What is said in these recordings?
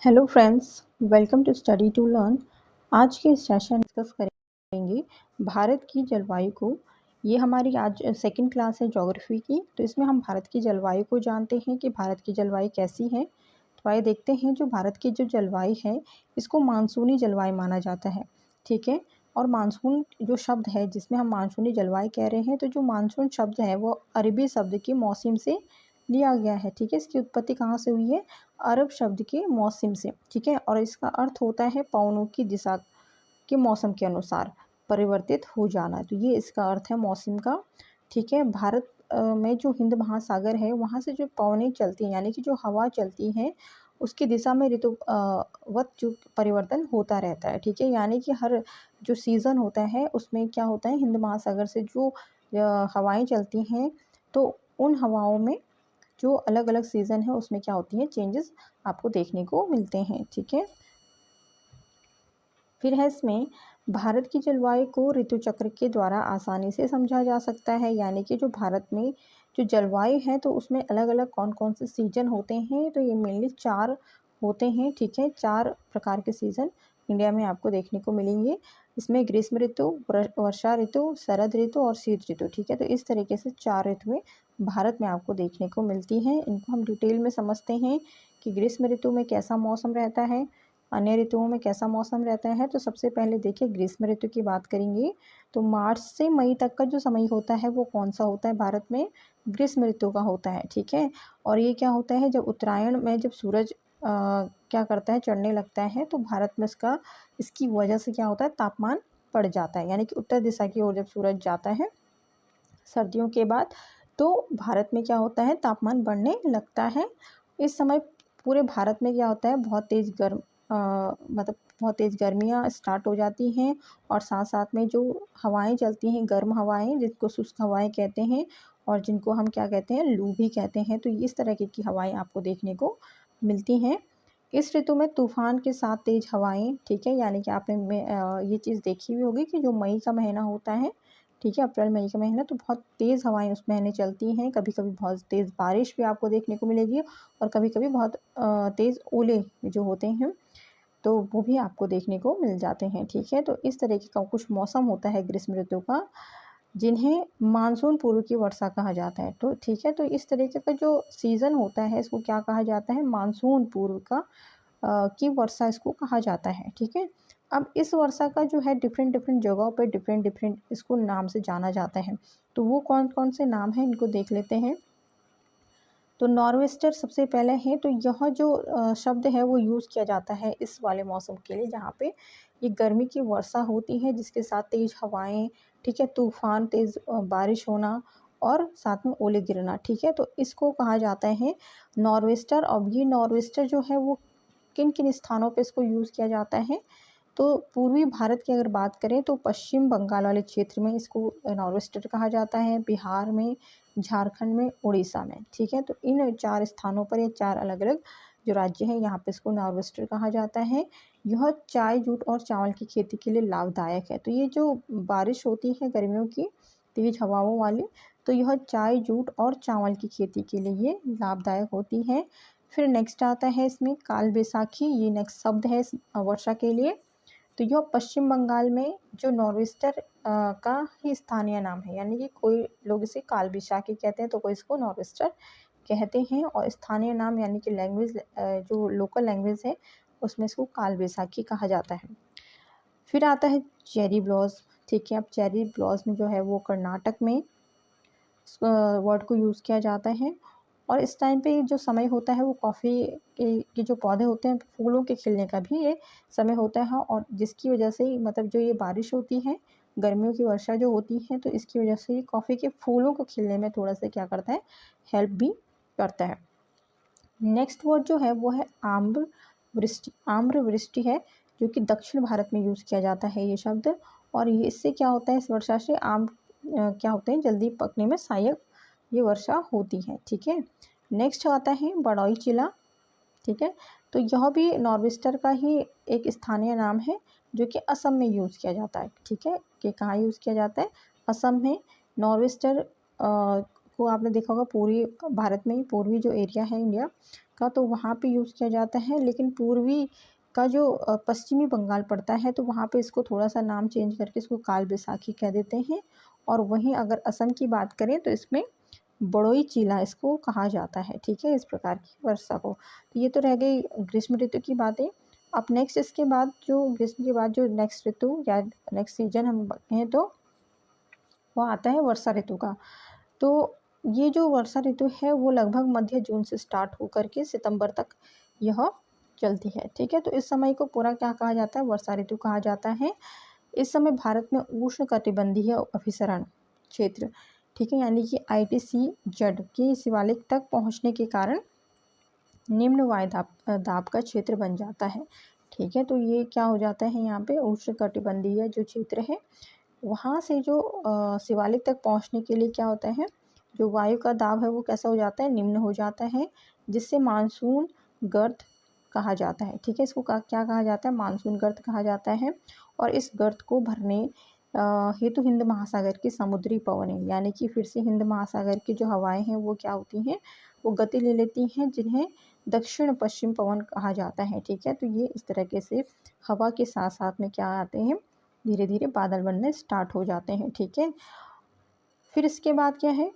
Hello friends, welcome to study to learn. आज के इस सेशन डिस्कस करेंगे भारत की जलवायु को। ये हमारी आज सेकंड क्लास है ज्योग्राफी की। तो इसमें हम भारत की जलवायु को जानते हैं कि भारत की जलवायु कैसी है। तो आइए देखते हैं, जो भारत की जो जलवायु है इसको मानसूनी जलवायु माना जाता है। ठीक है। और मानसून जो शब्द है जिसमें हम मानसूनी जलवायु कह रहे हैं, तो जो मानसून शब्द है वो अरबी शब्द के मौसम से लिया गया है। ठीक है। इसकी उत्पत्ति कहाँ से हुई है? अरब शब्द के मौसम से। ठीक है। और इसका अर्थ होता है पवनों की दिशा के मौसम के अनुसार परिवर्तित हो जाना। तो ये इसका अर्थ है मौसम का। ठीक है। भारत में जो हिंद महासागर है वहाँ से जो पवनें चलती हैं, यानी कि जो हवा चलती है, उसकी दिशा में ऋतु वत जो परिवर्तन होता रहता है। ठीक है। यानी कि हर जो सीज़न होता है उसमें क्या होता है, हिंद महासागर से जो हवाएं चलती हैं, तो उन हवाओं में जो अलग अलग सीज़न है उसमें क्या होती है, चेंजेस आपको देखने को मिलते हैं। ठीक है। फिर है इसमें भारत की जलवायु को ऋतु चक्र के द्वारा आसानी से समझा जा सकता है। यानी कि जो भारत में जो जलवायु है तो उसमें अलग अलग कौन कौन से सीजन होते हैं, तो ये मेनली 4 होते हैं। ठीक है। 4 प्रकार के सीज़न इंडिया में आपको देखने को मिलेंगे। इसमें ग्रीष्म ऋतु, वर्षा ऋतु, शरद ऋतु और शीत ऋतु। ठीक है। तो इस तरीके से 4 ऋतुएं भारत में आपको देखने को मिलती हैं। इनको हम डिटेल में समझते हैं कि ग्रीष्म ऋतु में कैसा मौसम रहता है, अन्य ऋतुओं में कैसा मौसम रहता है। तो सबसे पहले देखिए ग्रीष्म ऋतु की बात करेंगे तो मार्च से मई तक का जो समय होता है वो कौन सा होता है, भारत में ग्रीष्म ऋतु का होता है। ठीक है। और ये क्या होता है, जब उत्तरायण में जब सूरज क्या करता है, चढ़ने लगता है, तो भारत में इसकी वजह से क्या होता है, तापमान बढ़ जाता है। यानी कि उत्तर दिशा की ओर जब सूरज जाता है सर्दियों के बाद, तो भारत में क्या होता है, तापमान बढ़ने लगता है। इस समय पूरे भारत में क्या होता है, बहुत तेज़ मतलब बहुत तेज़ गर्मियाँ स्टार्ट हो जाती हैं। और साथ साथ में जो हवाएं चलती हैं, गर्म हवाएं, जिनको शुष्क हवाएं कहते हैं और जिनको हम क्या कहते हैं, लू भी कहते हैं। तो इस तरह की हवाएं आपको देखने को मिलती हैं। इस ऋतु में तूफान के साथ तेज़ हवाएं। ठीक है। यानी कि आपने ये चीज़ देखी हुई होगी कि जो मई का महीना होता है, ठीक है, अप्रैल मई का महीना, तो बहुत तेज़ हवाएं उस महीने चलती हैं। कभी कभी बहुत तेज़ बारिश भी आपको देखने को मिलेगी और कभी कभी बहुत तेज़ ओले जो होते हैं तो वो भी आपको देखने को मिल जाते हैं। ठीक है। तो इस तरीके का कुछ मौसम होता है ग्रीष्म ऋतु का, जिन्हें मानसून पूर्व की वर्षा कहा जाता है। तो ठीक है। तो इस तरीके का जो सीज़न होता है इसको क्या कहा जाता है, मानसून पूर्व की वर्षा इसको कहा जाता है। ठीक है। अब इस वर्षा का जो है डिफरेंट डिफरेंट जगहों पर डिफरेंट डिफरेंट इसको नाम से जाना जाता है। तो वो कौन कौन से नाम हैं इनको देख लेते हैं। तो नॉर्वेस्टर सबसे पहले है। तो यह जो शब्द है वो यूज़ किया जाता है इस वाले मौसम के लिए जहाँ पे ये गर्मी की वर्षा होती है, जिसके साथ तेज़ हवाएं, ठीक है, तूफान, तेज़ बारिश होना और साथ में ओले गिरना। ठीक है। तो इसको कहा जाता है नॉर्वेस्टर। अब ये नॉर्वेस्टर जो है वो किन किन स्थानों पे इसको यूज़ किया जाता है, तो पूर्वी भारत की अगर बात करें तो पश्चिम बंगाल वाले क्षेत्र में इसको नॉर्वेस्टर कहा जाता है, बिहार में, झारखंड में, उड़ीसा में। ठीक है। तो इन 4 स्थानों पर, या 4 अलग अलग जो राज्य हैं यहाँ पे इसको नॉर्वेस्टर कहा जाता है। यह चाय, जूट और चावल की खेती के लिए लाभदायक है। तो ये जो बारिश होती है गर्मियों की तेज हवाओं वाली, तो यह चाय, जूट और चावल की खेती के लिए ये लाभदायक होती है। फिर नेक्स्ट आता है इसमें काल बैसाखी। ये नेक्स्ट शब्द है इस वर्षा के लिए। तो यह पश्चिम बंगाल में जो नॉर्वेस्टर का ही स्थानीय नाम है। यानी कि कोई लोग इसे काल बैसाखी कहते हैं तो कोई इसको नॉर्वेस्टर कहते हैं, और स्थानीय नाम यानी कि लैंग्वेज, जो लोकल लैंग्वेज है उसमें इसको काल बैसाखी कहा जाता है। फिर आता है चेरी ब्लॉस। ठीक है। अब चेरी ब्लॉस में जो है वो कर्नाटक में वर्ड को यूज़ किया जाता है। और इस टाइम पे जो समय होता है वो कॉफ़ी के जो पौधे होते हैं फूलों के खिलने का भी ये समय होता है, और जिसकी वजह से मतलब जो ये बारिश होती है, गर्मियों की वर्षा जो होती है, तो इसकी वजह से ये कॉफ़ी के फूलों को खिलने में थोड़ा सा क्या करता है, हेल्प भी करता है। नेक्स्ट वर्ड जो है वो है आम्र वृष्टि। आम्र वृष्टि है जो कि दक्षिण भारत में यूज़ किया जाता है ये शब्द। और ये इससे क्या होता है, इस वर्षा से आम क्या होते हैं, जल्दी पकने में सहायक ये वर्षा होती है। ठीक है। नेक्स्ट आता है बड़ौई चिला। ठीक है। तो यह भी नॉर्वेस्टर का ही एक स्थानीय नाम है जो कि असम में यूज़ किया जाता है। ठीक है। कि कहाँ यूज़ किया जाता है, असम में। नॉर्वेस्टर इसको आपने देखा होगा पूरी भारत में पूर्वी जो एरिया है इंडिया का, तो वहाँ पे यूज़ किया जाता है। लेकिन पूर्वी का जो पश्चिमी बंगाल पड़ता है, तो वहाँ पे इसको थोड़ा-सा नाम चेंज करके इसको काल बैसाखी कह देते हैं। और वहीं अगर असम की बात करें तो इसमें बड़ोई चीला इसको कहा जाता है, ठीक है, इस प्रकार की वर्षा को। तो ये तो रह गई ग्रीष्म ऋतु की बातें। अब नेक्स्ट इसके बाद जो ग्रीष्म के बाद जो नेक्स्ट ऋतु या नेक्स्ट सीजन हम कहें तो वो आता है वर्षा ऋतु का। तो ये जो वर्षा ऋतु है वो लगभग मध्य जून से स्टार्ट होकर के सितंबर तक यह चलती है, ठीक है। तो इस समय को पूरा क्या कहा जाता है, वर्षा ऋतु कहा जाता है। इस समय भारत में उष्णकटिबंधीय अभिसरण क्षेत्र, ठीक है, यानी कि ITCZ के शिवालिक तक पहुंचने के कारण निम्न दाब का क्षेत्र बन जाता है, ठीक है। तो ये क्या हो जाता है, यहाँ पे उष्णकटिबंधीय जो क्षेत्र है वहाँ से जो शिवालिक तक पहुँचने के लिए क्या होता है, जो वायु का दाब है वो कैसा हो जाता है, निम्न हो जाता है, जिससे मानसून गर्त कहा जाता है, ठीक है। इसको क्या कहा जाता है, मानसून गर्त कहा जाता है। और इस गर्त को भरने हेतु हिंद महासागर की समुद्री पवनें, यानी कि फिर से हिंद महासागर की जो हवाएं हैं वो क्या होती हैं, वो गति ले लेती हैं, जिन्हें दक्षिण पश्चिम पवन कहा जाता है, ठीक है। तो ये इस तरीके से हवा के साथ साथ में क्या आते हैं, धीरे धीरे बादल बनने स्टार्ट हो जाते हैं, ठीक है। फिर इसके बाद क्या है,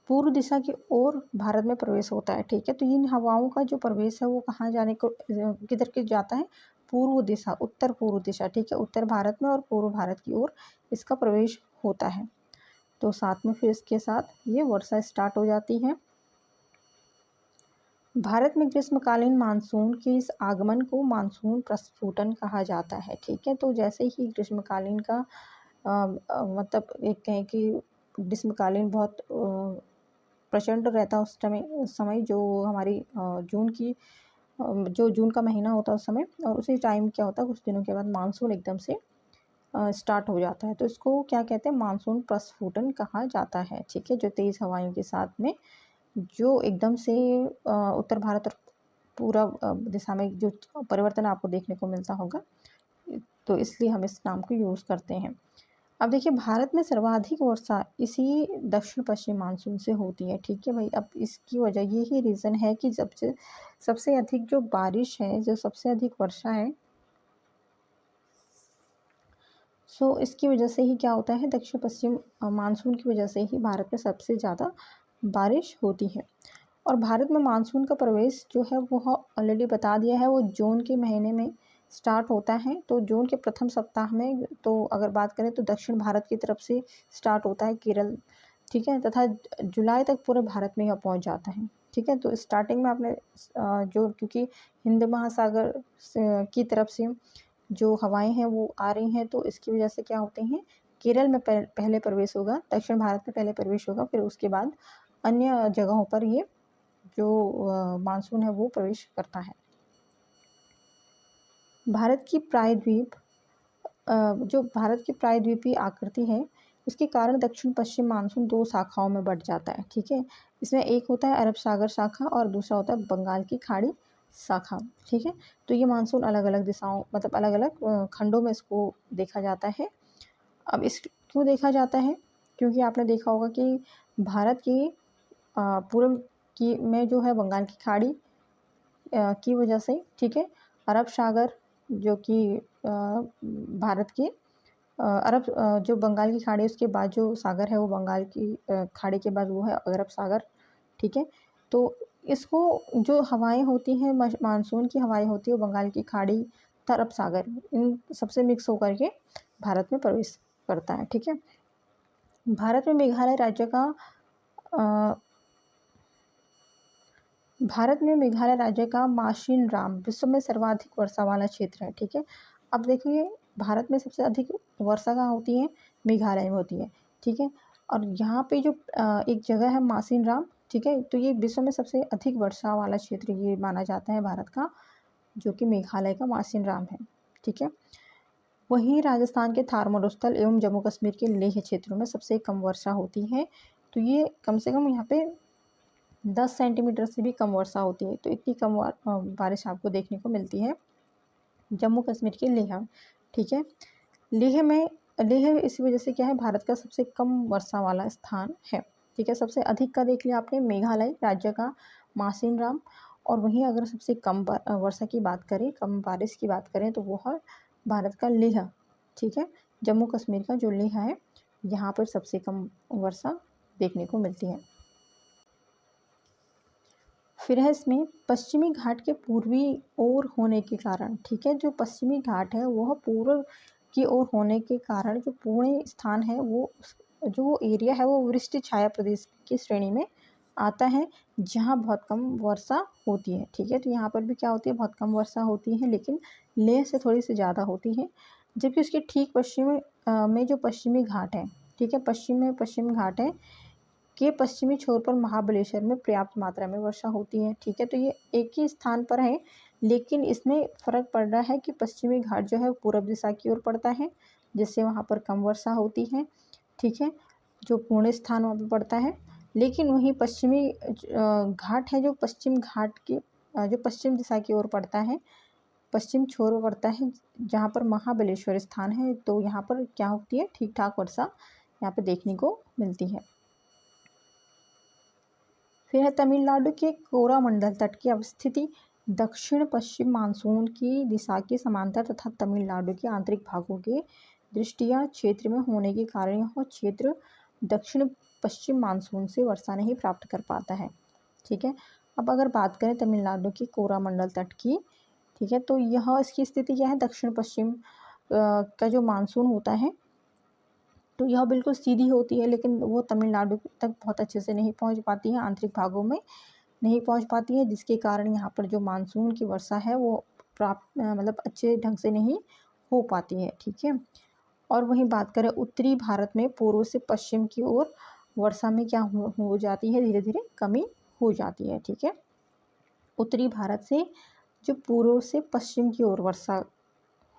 पूर्व दिशा की ओर भारत में प्रवेश होता है, ठीक है। तो इन हवाओं का जो प्रवेश है वो कहाँ जाने को किधर के जाता है, पूर्व दिशा, उत्तर पूर्व दिशा, ठीक है, उत्तर भारत में और पूर्व भारत की ओर इसका प्रवेश होता है। तो साथ में फिर इसके साथ ये वर्षा स्टार्ट हो जाती है। भारत में ग्रीष्मकालीन मानसून के इस आगमन को मानसून प्रस्फुटन कहा जाता है, ठीक है। तो जैसे ही ग्रीष्मकालीन का मतलब एक कहें कि ग्रीष्मकालीन बहुत प्रचंड रहता है उस समय जो हमारी जून की जो जून का महीना होता है उस समय, और उसी टाइम क्या होता है कुछ दिनों के बाद मानसून एकदम से स्टार्ट हो जाता है। तो इसको क्या कहते हैं, मानसून प्रस्फुटन कहा जाता है, ठीक है। जो तेज़ हवाओं के साथ में जो एकदम से उत्तर भारत और पूरब दिशा में जो परिवर्तन आपको देखने को मिलता होगा, तो इसलिए हम इस नाम को यूज़ करते हैं। अब देखिए भारत में सर्वाधिक वर्षा इसी दक्षिण पश्चिम मानसून से होती है, ठीक है भाई। अब इसकी वजह यही रीज़न है कि सबसे सबसे अधिक जो बारिश है, जो सबसे अधिक वर्षा है, सो इसकी वजह से ही क्या होता है, दक्षिण पश्चिम मानसून की वजह से ही भारत में सबसे ज़्यादा बारिश होती है। और भारत में मानसून का प्रवेश जो है वो ऑलरेडी बता दिया है, वो जून के महीने में स्टार्ट होता है। तो जून के प्रथम सप्ताह में, तो अगर बात करें तो दक्षिण भारत की तरफ से स्टार्ट होता है, केरल, ठीक है, तथा जुलाई तक पूरे भारत में यह पहुंच जाता है, ठीक है। तो स्टार्टिंग में आपने जो क्योंकि हिंद महासागर की तरफ से जो हवाएं हैं वो आ रही हैं, तो इसकी वजह से क्या होते हैं, केरल में पहले प्रवेश होगा, दक्षिण भारत में पहले प्रवेश होगा, फिर उसके बाद अन्य जगहों पर ये जो मानसून है वो प्रवेश करता है। भारत की प्रायद्वीप जो भारत की प्रायद्वीपीय आकृति है, उसके कारण दक्षिण पश्चिम मानसून दो शाखाओं में बँट जाता है, ठीक है। इसमें एक होता है अरब सागर शाखा और दूसरा होता है बंगाल की खाड़ी शाखा, ठीक है। तो ये मानसून अलग अलग दिशाओं मतलब अलग अलग खंडों में इसको देखा जाता है। अब इस क्यों देखा जाता है, क्योंकि आपने देखा होगा कि भारत की पूर्व की में जो है बंगाल की खाड़ी की वजह से, ठीक है, अरब सागर जो कि भारत के अरब जो बंगाल की खाड़ी है उसके बाद जो सागर है वो बंगाल की खाड़ी के बाद वो है अरब सागर, ठीक है। तो इसको जो हवाएं होती हैं, मानसून की हवाएं होती है वो बंगाल की खाड़ी तथा अरब सागर इन सबसे मिक्स होकर के भारत में प्रवेश करता है, ठीक है। भारत में मेघालय राज्य का अ, भारत में मेघालय राज्य का माशिनराम विश्व में सर्वाधिक वर्षा वाला क्षेत्र है, ठीक है। अब देखिए भारत में सबसे अधिक वर्षा कहाँ होती है, मेघालय में होती है, ठीक है। और यहाँ पे जो एक जगह है माशिनराम, ठीक है, तो ये विश्व में सबसे अधिक वर्षा वाला क्षेत्र ये माना जाता है भारत का, जो कि मेघालय का माशिनराम है, ठीक है। वहीं राजस्थान के थार मरुस्थल एवं जम्मू कश्मीर के लेह क्षेत्रों में सबसे कम वर्षा होती है। तो ये कम से कम यहाँ पे 10 सेंटीमीटर से भी कम वर्षा होती है, तो इतनी कम बारिश आपको देखने को मिलती है जम्मू कश्मीर के लेह, ठीक है। लेह में लेह इसी वजह से क्या है, भारत का सबसे कम वर्षा वाला स्थान है, ठीक है। सबसे अधिक का देख लिया आपने मेघालय राज्य का मासिनराम, और वहीं अगर सबसे कम वर्षा की बात करें, कम बारिश की बात करें, तो वो है भारत का लेह, ठीक है। जम्मू कश्मीर का जो लेह है, यहाँ पर सबसे कम वर्षा देखने को मिलती है। फिर है इसमें पश्चिमी घाट के पूर्वी ओर होने के कारण, ठीक है। जो पश्चिमी घाट है वह पूर्व की ओर होने के कारण जो पूर्ण स्थान है वो जो एरिया है वो वृष्टि छाया प्रदेश की श्रेणी में आता है, जहाँ बहुत कम वर्षा होती है, ठीक है। तो यहाँ पर भी क्या होती है, बहुत कम वर्षा होती है, लेकिन लेह से थोड़ी सी ज़्यादा होती है। जबकि उसके ठीक पश्चिम में जो पश्चिमी घाट है, ठीक है, पश्चिम में पश्चिम घाट है के पश्चिमी छोर पर महाबलेश्वर में पर्याप्त मात्रा में वर्षा होती है, ठीक है। तो ये एक ही स्थान पर है, लेकिन इसमें फ़र्क पड़ रहा है कि पश्चिमी घाट जो है पूर्व दिशा की ओर पड़ता है, जिससे वहाँ पर कम वर्षा होती है, ठीक है, जो पूर्ण स्थान वहाँ पर पड़ता है। लेकिन वहीं पश्चिमी घाट है जो पश्चिम घाट की जो पश्चिम दिशा की ओर पड़ता है, पश्चिम छोर पर पड़ता है, जहाँ पर महाबलेश्वर स्थान है, तो यहाँ पर क्या होती है, ठीक ठाक वर्षा यहाँ पर देखने को मिलती है। फिर है तमिलनाडु के कोरामंडल तट की अवस्थिति दक्षिण पश्चिम मानसून की दिशा के समांतर तथा तमिलनाडु के आंतरिक भागों के दृष्टिया क्षेत्र में होने के कारण यह क्षेत्र दक्षिण पश्चिम मानसून से वर्षा नहीं प्राप्त कर पाता है, ठीक है। अब अगर बात करें तमिलनाडु के कोरामंडल तट की, ठीक है, तो यह इसकी स्थिति क्या है, दक्षिण पश्चिम का जो मानसून होता है, तो यह बिल्कुल सीधी होती है, लेकिन वो तमिलनाडु तक बहुत अच्छे से नहीं पहुंच पाती है, आंतरिक भागों में नहीं पहुंच पाती है, जिसके कारण यहाँ पर जो मानसून की वर्षा है वो प्राप्त मतलब अच्छे ढंग से नहीं हो पाती है, ठीक है। और वहीं बात करें उत्तरी भारत में पूर्व से पश्चिम की ओर वर्षा में क्या हो जाती है, धीरे धीरे कमी हो जाती है, ठीक है। उत्तरी भारत से जो पूर्व से पश्चिम की ओर वर्षा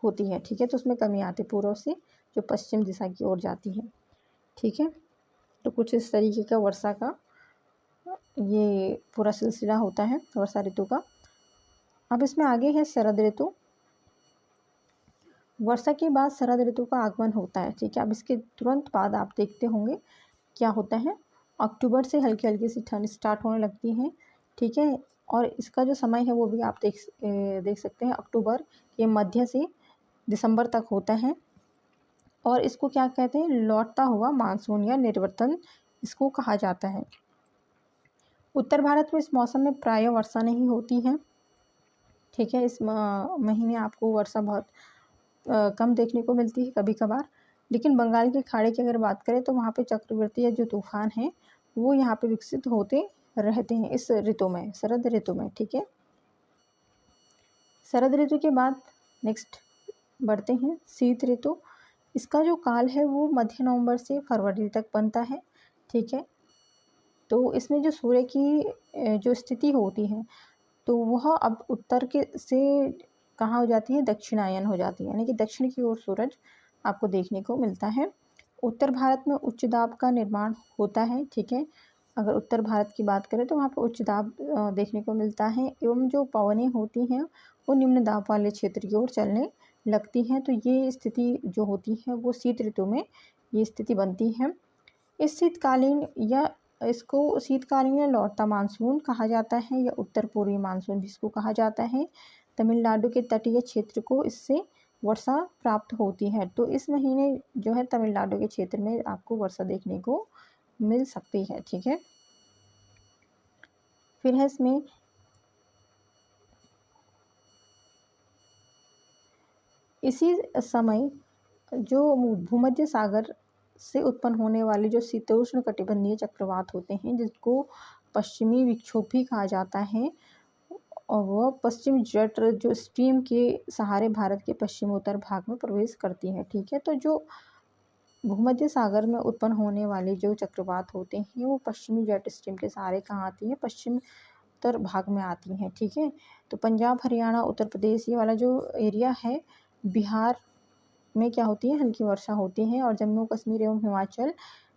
होती है, ठीक है, तो उसमें कमी आती है, पूर्व से जो पश्चिम दिशा की ओर जाती है, ठीक है। तो कुछ इस तरीके का वर्षा का ये पूरा सिलसिला होता है वर्षा ऋतु का। अब इसमें आगे है शरद ऋतु। वर्षा के बाद शरद ऋतु का आगमन होता है, ठीक है। अब इसके तुरंत बाद आप देखते होंगे क्या होता है, अक्टूबर से हल्की हल्की सी ठंड स्टार्ट होने लगती है, ठीक है। और इसका जो समय है वो भी आप देख सकते हैं, अक्टूबर के मध्य से दिसंबर तक होता है। और इसको क्या कहते हैं, लौटता हुआ मानसून या निर्वर्तन इसको कहा जाता है। उत्तर भारत में इस मौसम में प्रायः वर्षा नहीं होती है, ठीक है। इस महीने आपको वर्षा बहुत कम देखने को मिलती है कभी कभार। लेकिन बंगाल की खाड़ी की अगर बात करें तो वहाँ पे चक्रवाती या जो तूफान है वो यहाँ पे विकसित होते रहते हैं इस ऋतु में, शरद ऋतु में, ठीक है। शरद ऋतु के बाद नेक्स्ट बढ़ते हैं शीत ऋतु। इसका जो काल है वो मध्य नवंबर से फरवरी तक बनता है, ठीक है। तो इसमें जो सूर्य की जो स्थिति होती है तो वह अब उत्तर के से कहाँ हो जाती है, दक्षिणायन हो जाती है, यानी कि दक्षिण की ओर सूरज आपको देखने को मिलता है। उत्तर भारत में उच्च दाब का निर्माण होता है, ठीक है। अगर उत्तर भारत की बात करें तो वहाँ पर उच्च दाब देखने को मिलता है, एवं जो पवनें होती हैं वो निम्न दाब वाले क्षेत्र की ओर चलने लगती हैं। तो ये स्थिति जो होती है वो शीत ऋतु में ये स्थिति बनती है। इस शीतकालीन या इसको शीतकालीन या लौटता मानसून कहा जाता है, या उत्तर पूर्वी मानसून भी इसको कहा जाता है। तमिलनाडु के तटीय क्षेत्र को इससे वर्षा प्राप्त होती है। तो इस महीने जो है तमिलनाडु के क्षेत्र में आपको वर्षा देखने को मिल सकती है, ठीक है। फिर है इसमें इसी समय जो भूमध्य सागर से उत्पन्न होने वाले जो शीतोष्ण कटिबंधीय चक्रवात होते हैं, जिसको पश्चिमी विक्षोभ भी कहा जाता है, और वह पश्चिम जट जो स्ट्रीम के सहारे भारत के पश्चिम उत्तर भाग में प्रवेश करती है, ठीक है। तो जो भूमध्य सागर में उत्पन्न होने वाले जो चक्रवात होते हैं वो पश्चिमी जेट स्ट्रीम के सहारे कहाँ आती है, पश्चिम उत्तर भाग में आती हैं, ठीक है। तो पंजाब हरियाणा उत्तर प्रदेश ये वाला जो एरिया है, बिहार में क्या होती है, हल्की वर्षा होती है, और जम्मू कश्मीर एवं हिमाचल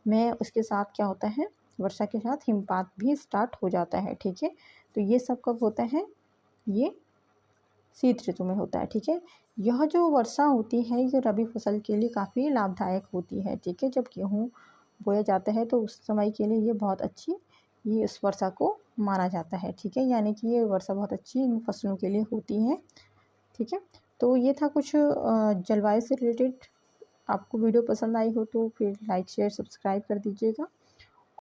में उसके साथ क्या होता है, वर्षा के साथ हिमपात भी स्टार्ट हो जाता है, ठीक है। तो ये सब कब होता है, ये शीत ऋतु में होता है, ठीक है। यह जो वर्षा होती है ये रबी फसल के लिए काफ़ी लाभदायक होती है, ठीक है। जब गेहूँ बोया जाता है तो उस समय के लिए ये बहुत अच्छी ये इस वर्षा को माना जाता है। ठीक है, यानी कि ये वर्षा बहुत अच्छी इन फसलों के लिए होती है। ठीक है, तो ये था कुछ जलवायु से रिलेटेड। आपको वीडियो पसंद आई हो तो फिर लाइक शेयर सब्सक्राइब कर दीजिएगा।